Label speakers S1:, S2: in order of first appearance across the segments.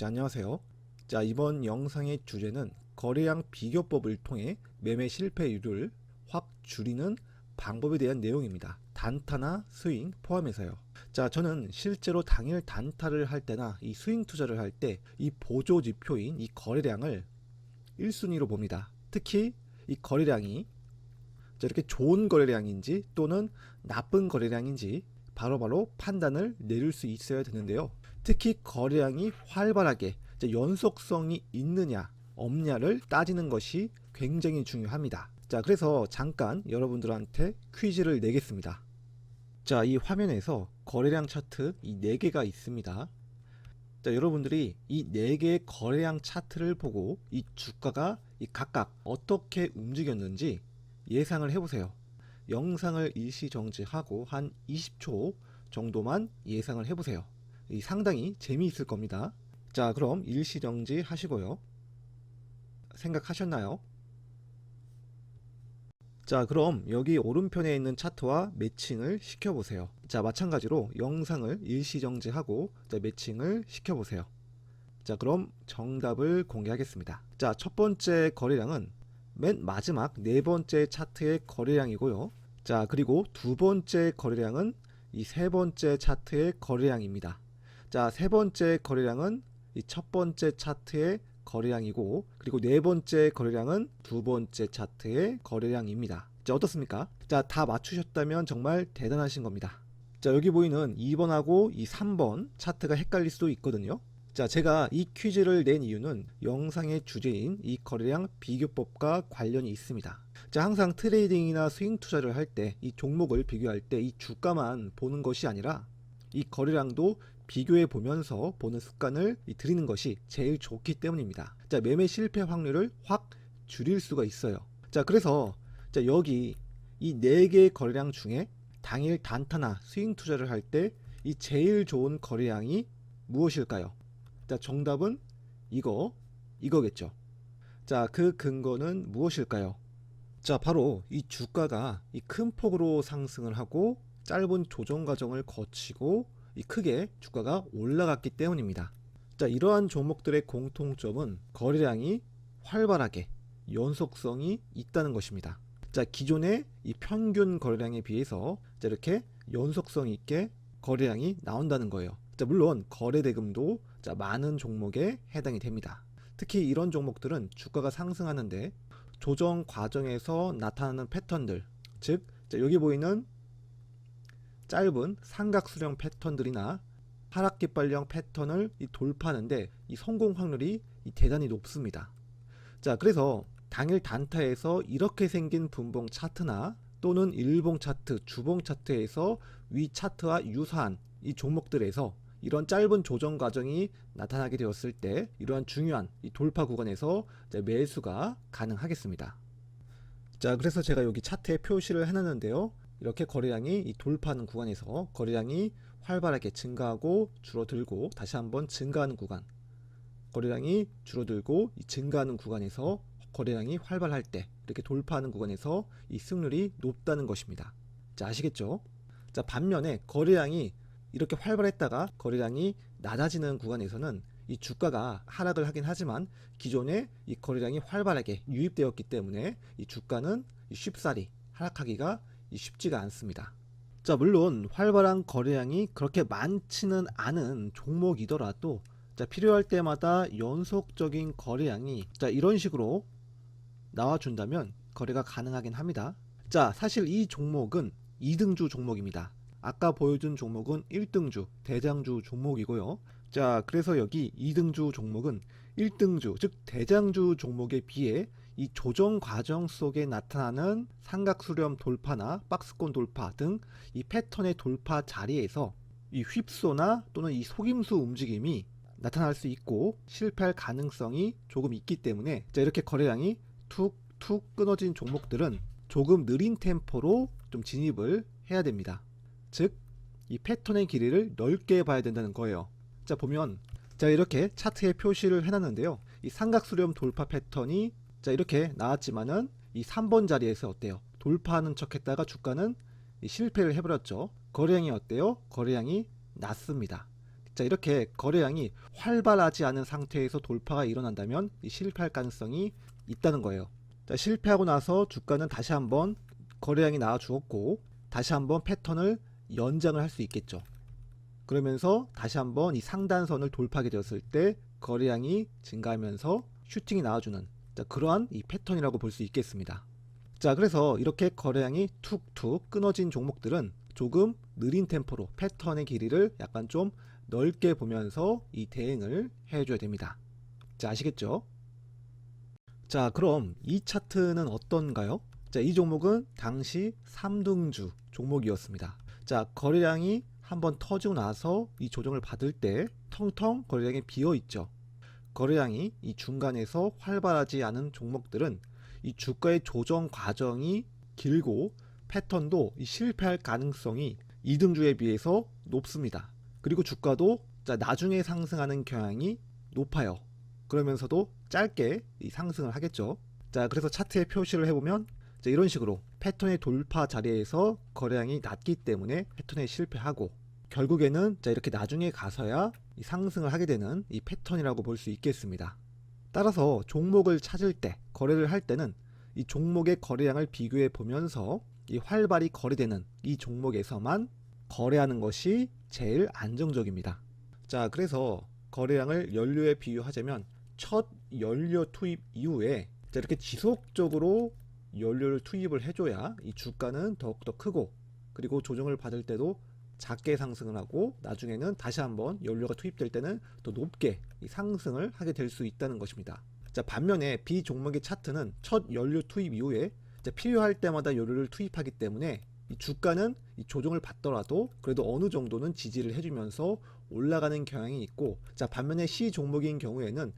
S1: 자, 안녕하세요. 자, 이번 영상의 주제는 거래량 비교법을 통해 매매 실패율을 확 줄이는 방법에 대한 내용입니다. 단타나 스윙 포함해서요. 자, 저는 실제로 당일 단타를 할 때나 이 스윙 투자를 할 때 이 보조 지표인 이 거래량을 1순위로 봅니다. 특히 이 거래량이 이렇게 좋은 거래량인지 또는 나쁜 거래량인지 바로바로 판단을 내릴 수 있어야 되는데요. 특히 거래량이 활발하게 연속성이 있느냐 없냐를 따지는 것이 굉장히 중요합니다. 자, 그래서 잠깐 여러분들한테 퀴즈를 내겠습니다. 자, 이 화면에서 거래량 차트 이 4개가 있습니다. 자, 여러분들이 이 4개의 거래량 차트를 보고 이 주가가 각각 어떻게 움직였는지 예상을 해보세요. 영상을 일시 정지하고 한 20초 정도만 예상을 해보세요. 상당히 재미있을 겁니다. 자, 그럼 일시 정지 하시고요. 생각하셨나요? 자, 그럼 여기 오른편에 있는 차트와 매칭을 시켜보세요. 자, 마찬가지로 영상을 일시 정지하고 매칭을 시켜보세요. 자, 그럼 정답을 공개하겠습니다. 자, 첫 번째 거래량은 맨 마지막 네 번째 차트의 거래량이고요. 자, 그리고 두 번째 거래량은 이 세 번째 차트의 거래량입니다. 자, 세 번째 거래량은 이 첫 번째 차트의 거래량이고, 그리고 네 번째 거래량은 두 번째 차트의 거래량입니다. 자, 어떻습니까? 자, 다 맞추셨다면 정말 대단하신 겁니다. 자, 여기 보이는 2번하고 이 3번 차트가 헷갈릴 수도 있거든요. 자, 제가 이 퀴즈를 낸 이유는 영상의 주제인 이 거래량 비교법과 관련이 있습니다. 자, 항상 트레이딩이나 스윙 투자를 할 때 이 종목을 비교할 때 이 주가만 보는 것이 아니라 이 거래량도 비교해 보면서 보는 습관을 들이는 것이 제일 좋기 때문입니다. 자, 매매 실패 확률을 확 줄일 수가 있어요. 자, 그래서 자, 여기 이 4개의 거래량 중에 당일 단타나 스윙 투자를 할 때 이 제일 좋은 거래량이 무엇일까요? 자, 정답은 이거겠죠. 자, 그 근거는 무엇일까요? 자, 바로 이 주가가 이 큰 폭으로 상승을 하고 짧은 조정 과정을 거치고 이 크게 주가가 올라갔기 때문입니다. 자, 이러한 종목들의 공통점은 거래량이 활발하게 연속성이 있다는 것입니다. 자, 기존의 이 평균 거래량에 비해서 자, 이렇게 연속성 있게 거래량이 나온다는 거예요. 자, 물론 거래 대금도 자, 많은 종목에 해당이 됩니다. 특히 이런 종목들은 주가가 상승하는데 조정 과정에서 나타나는 패턴들, 즉 여기 보이는 짧은 삼각수령 패턴들이나 하락깃발령 패턴을 돌파하는데 이 성공 확률이 대단히 높습니다. 자, 그래서 당일 단타에서 이렇게 생긴 분봉 차트나 또는 일봉 차트, 주봉 차트에서 위 차트와 유사한 이 종목들에서 이런 짧은 조정 과정이 나타나게 되었을 때 이러한 중요한 이 돌파 구간에서 매수가 가능하겠습니다. 자, 그래서 제가 여기 차트에 표시를 해놨는데요. 이렇게 거래량이 이 돌파하는 구간에서 거래량이 활발하게 증가하고 줄어들고 다시 한번 증가하는 구간, 거래량이 줄어들고 이 증가하는 구간에서 거래량이 활발할 때 이렇게 돌파하는 구간에서 이 승률이 높다는 것입니다. 자, 아시겠죠? 자, 반면에 거래량이 이렇게 활발했다가 거래량이 낮아지는 구간에서는 이 주가가 하락을 하긴 하지만 기존에 이 거래량이 활발하게 유입되었기 때문에 이 주가는 쉽사리 하락하기가 쉽지가 않습니다. 자, 물론 활발한 거래량이 그렇게 많지는 않은 종목이더라도 자, 필요할 때마다 연속적인 거래량이 자, 이런 식으로 나와준다면 거래가 가능하긴 합니다. 자, 사실 이 종목은 2등주 종목입니다. 아까 보여준 종목은 1등주, 대장주 종목이고요. 자, 그래서 여기 2등주 종목은 1등주, 즉 대장주 종목에 비해 이 조정 과정 속에 나타나는 삼각수렴 돌파나 박스권 돌파 등 이 패턴의 돌파 자리에서 이 휩소나 또는 이 속임수 움직임이 나타날 수 있고 실패할 가능성이 조금 있기 때문에 자, 이렇게 거래량이 툭툭 끊어진 종목들은 조금 느린 템포로 좀 진입을 해야 됩니다. 즉, 이 패턴의 길이를 넓게 봐야 된다는 거예요. 자, 보면 자, 이렇게 차트에 표시를 해놨는데요. 이 삼각수렴 돌파 패턴이 자, 이렇게 나왔지만은 이 3번 자리에서 어때요? 돌파하는 척 했다가 주가는 실패를 해버렸죠. 거래량이 어때요? 거래량이 낮습니다. 자, 이렇게 거래량이 활발하지 않은 상태에서 돌파가 일어난다면 실패할 가능성이 있다는 거예요. 자, 실패하고 나서 주가는 다시 한번 거래량이 나와 주었고 다시 한번 패턴을 연장을 할 수 있겠죠. 그러면서 다시 한번 이 상단선을 돌파하게 되었을 때 거래량이 증가하면서 슈팅이 나와주는, 자, 그러한 이 패턴이라고 볼 수 있겠습니다. 자, 그래서 이렇게 거래량이 툭툭 끊어진 종목들은 조금 느린 템포로 패턴의 길이를 약간 좀 넓게 보면서 이 대응을 해줘야 됩니다. 자, 아시겠죠? 자, 그럼 이 차트는 어떤가요? 자, 이 종목은 당시 3등주 종목이었습니다. 자, 거래량이 한번 터지고 나서 이 조정을 받을 때 텅텅 거래량이 비어 있죠. 거래량이 이 중간에서 활발하지 않은 종목들은 이 주가의 조정 과정이 길고 패턴도 실패할 가능성이 2등주에 비해서 높습니다. 그리고 주가도 나중에 상승하는 경향이 높아요. 그러면서도 짧게 상승을 하겠죠. 자, 그래서 차트에 표시를 해보면 이런 식으로 패턴의 돌파 자리에서 거래량이 낮기 때문에 패턴에 실패하고 결국에는 이렇게 나중에 가서야 상승을 하게 되는 이 패턴이라고 볼 수 있겠습니다. 따라서 종목을 찾을 때, 거래를 할 때는 이 종목의 거래량을 비교해 보면서 이 활발히 거래되는 이 종목에서만 거래하는 것이 제일 안정적입니다. 자, 그래서 거래량을 연료에 비유하자면 첫 연료 투입 이후에 이렇게 지속적으로 연료를 투입을 해줘야 이 주가는 더욱더 크고, 그리고 조정을 받을 때도 작게 상승을 하고 나중에는 다시 한번 연료가 투입될 때는 더 높게 상승을 하게 될 수 있다는 것입니다. 자, 반면에 B 종목의 차트는 첫 연료 투입 이후에 필요할 때마다 연료를 투입하기 때문에 이 주가는 이 조정을 받더라도 그래도 어느 정도는 지지를 해주면서 올라가는 경향이 있고, 자, 반면에 C 종목인 경우에는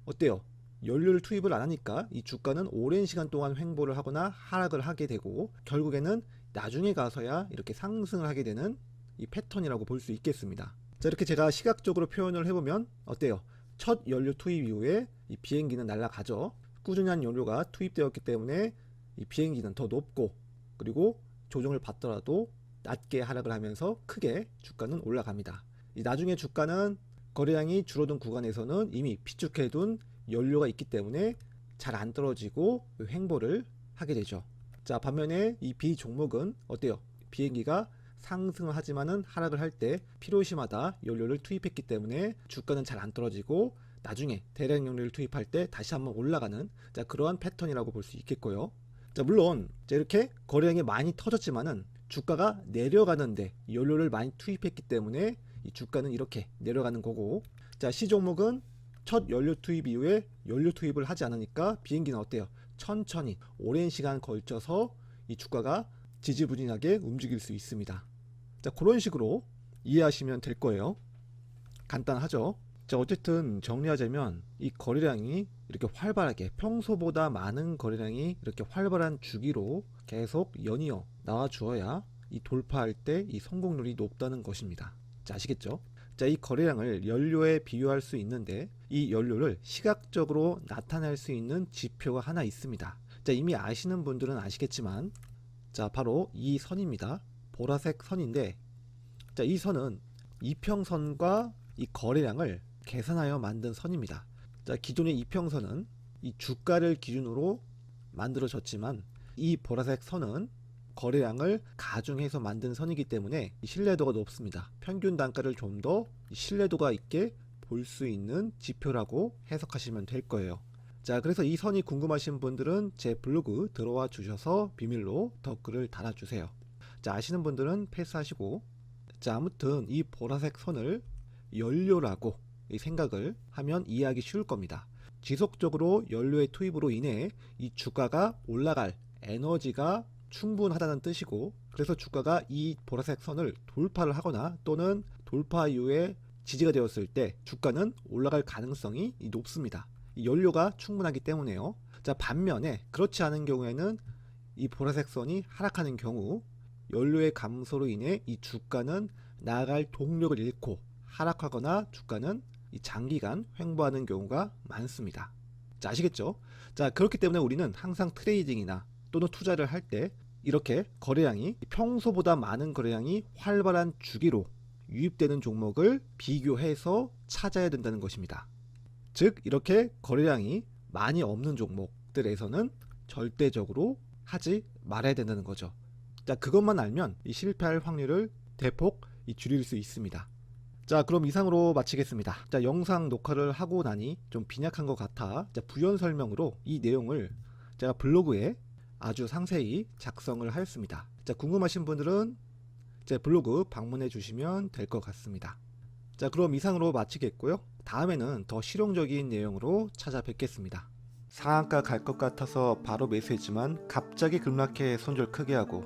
S1: 어때요? 연료를 투입을 안 하니까 이 주가는 오랜 시간 동안 횡보를 하거나 하락을 하게 되고 결국에는 나중에 가서야 이렇게 상승을 하게 되는 이 패턴이라고 볼 수 있겠습니다. 자, 이렇게 제가 시각적으로 표현을 해보면 어때요? 첫 연료 투입 이후에 이 비행기는 날아가죠. 꾸준한 연료가 투입되었기 때문에 이 비행기는 더 높고, 그리고 조정을 받더라도 낮게 하락을 하면서 크게 주가는 올라갑니다. 이 나중에 주가는 거래량이 줄어든 구간에서는 이미 비축해둔 연료가 있기 때문에 잘 안 떨어지고 횡보를 하게 되죠. 자, 반면에 이 B 종목은 어때요? 비행기가 상승을 하지만은 하락을 할 때 필요시마다 연료를 투입했기 때문에 주가는 잘 안 떨어지고 나중에 대량 연료를 투입할 때 다시 한번 올라가는, 자, 그러한 패턴이라고 볼 수 있겠고요. 자, 물론 이렇게 거래량이 많이 터졌지만은 주가가 내려가는데 연료를 많이 투입했기 때문에 이 주가는 이렇게 내려가는 거고, 자, C 종목은 첫 연료 투입 이후에 연료 투입을 하지 않으니까 비행기는 어때요? 천천히 오랜 시간 걸쳐서 이 주가가 지지부진하게 움직일 수 있습니다. 자, 그런 식으로 이해하시면 될 거예요. 간단하죠? 자, 어쨌든 정리하자면 이 거래량이 이렇게 활발하게, 평소보다 많은 거래량이 이렇게 활발한 주기로 계속 연이어 나와 주어야 이 돌파할 때 이 성공률이 높다는 것입니다. 자, 아시겠죠? 자, 이 거래량을 연료에 비유할 수 있는데 이 연료를 시각적으로 나타낼 수 있는 지표가 하나 있습니다. 자, 이미 아시는 분들은 아시겠지만, 자, 바로 이 선입니다. 보라색 선인데, 자, 이 선은 이평선과 이 거래량을 계산하여 만든 선입니다. 자, 기존의 이평선은 이 주가를 기준으로 만들어졌지만 이 보라색 선은 거래량을 가중해서 만든 선이기 때문에 신뢰도가 높습니다. 평균 단가를 좀 더 신뢰도가 있게 볼 수 있는 지표라고 해석하시면 될 거예요. 자, 그래서 이 선이 궁금하신 분들은 제 블로그 들어와 주셔서 비밀로 댓글을 달아주세요. 자, 아시는 분들은 패스하시고, 자, 아무튼 이 보라색 선을 연료라고 생각을 하면 이해하기 쉬울 겁니다. 지속적으로 연료의 투입으로 인해 이 주가가 올라갈 에너지가 충분하다는 뜻이고, 그래서 주가가 이 보라색 선을 돌파를 하거나 또는 돌파 이후에 지지가 되었을 때 주가는 올라갈 가능성이 높습니다. 이 연료가 충분하기 때문에요. 자, 반면에 그렇지 않은 경우에는 이 보라색 선이 하락하는 경우 연료의 감소로 인해 이 주가는 나아갈 동력을 잃고 하락하거나 주가는 이 장기간 횡보하는 경우가 많습니다. 자, 아시겠죠? 자, 그렇기 때문에 우리는 항상 트레이딩이나 또는 투자를 할 때 이렇게 거래량이 평소보다 많은 거래량이 활발한 주기로 유입되는 종목을 비교해서 찾아야 된다는 것입니다. 즉 이렇게 거래량이 많이 없는 종목들에서는 절대적으로 하지 말아야 된다는 거죠. 자, 그것만 알면 이 실패할 확률을 대폭 줄일 수 있습니다. 자, 그럼 이상으로 마치겠습니다. 자, 영상 녹화를 하고 나니 좀 빈약한 것 같아 부연 설명으로 이 내용을 제가 블로그에 아주 상세히 작성을 하였습니다. 자, 궁금하신 분들은 제 블로그 방문해 주시면 될 것 같습니다. 자, 그럼 이상으로 마치겠고요. 다음에는 더 실용적인 내용으로 찾아뵙겠습니다. 상한가 갈 것 같아서 바로 매수했지만 갑자기 급락해 손절 크게 하고,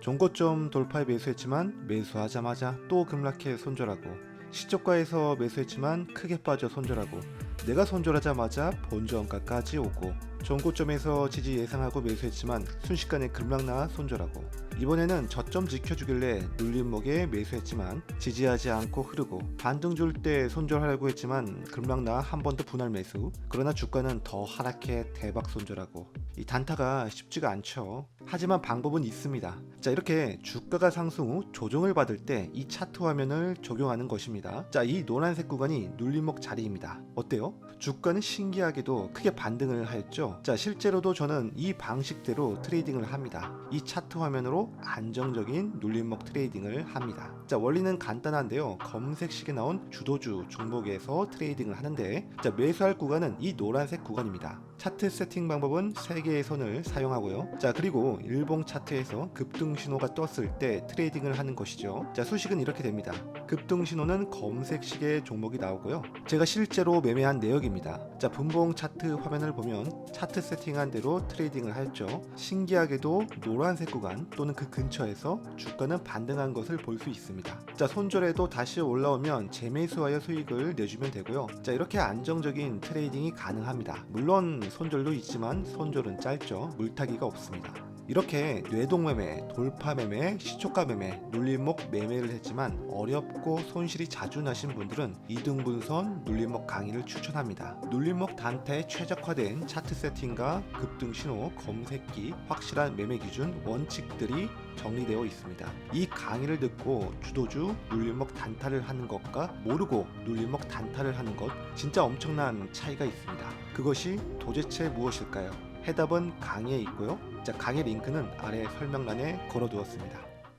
S1: 종고점 돌파에 매수했지만 매수하자마자 또 급락해 손절하고, 시초가에서 매수했지만 크게 빠져 손절하고, 내가 손절하자마자 본저가까지 오고, 종고점에서 지지 예상하고 매수했지만 순식간에 급락나 손절하고, 이번에는 저점 지켜주길래 눌림목에 매수했지만 지지하지 않고 흐르고, 반등 줄 때 손절하려고 했지만 급락나 한 번 더 분할 매수, 그러나 주가는 더 하락해 대박 손절하고. 이 단타가 쉽지가 않죠. 하지만 방법은 있습니다. 자, 이렇게 주가가 상승 후 조정을 받을 때 이 차트 화면을 적용하는 것입니다. 자, 이 노란색 구간이 눌림목 자리입니다. 어때요? 주가는 신기하게도 크게 반등을 하였죠. 자, 실제로도 저는 이 방식대로 트레이딩을 합니다. 이 차트 화면으로 안정적인 눌림목 트레이딩을 합니다. 자, 원리는 간단한데요. 검색식에 나온 주도주 종목에서 트레이딩을 하는데, 자, 매수할 구간은 이 노란색 구간입니다. 차트 세팅 방법은 3개의 선을 사용하고요. 자, 그리고 일봉 차트에서 급등 신호가 떴을 때 트레이딩을 하는 것이죠. 자, 수식은 이렇게 됩니다. 급등 신호는 검색식의 종목이 나오고요. 제가 실제로 매매한 내역입니다. 자, 분봉 차트 화면을 보면 차트 세팅한 대로 트레이딩을 하였죠. 신기하게도 노란색 구간 또는 그 근처에서 주가는 반등한 것을 볼 수 있습니다. 자, 손절해도 다시 올라오면 재매수하여 수익을 내주면 되고요. 자, 이렇게 안정적인 트레이딩이 가능합니다. 물론 손절도 있지만 손절은 짧죠. 물타기가 없습니다. 이렇게 뇌동매매, 돌파매매, 시초가 매매, 눌림목 매매를 했지만 어렵고 손실이 자주 나신 분들은 이등분선 눌림목 강의를 추천합니다. 눌림목 단타에 최적화된 차트 세팅과 급등 신호, 검색기, 확실한 매매 기준, 원칙들이 정리되어 있습니다. 이 강의를 듣고 주도주 눌림목 단타를 하는 것과 모르고 눌림목 단타를 하는 것, 진짜 엄청난 차이가 있습니다. 그것이 도대체 무엇일까요? 해답은 강의에 있고요. 자, 강의 링크는 아래 설명란에 걸어두었습니다.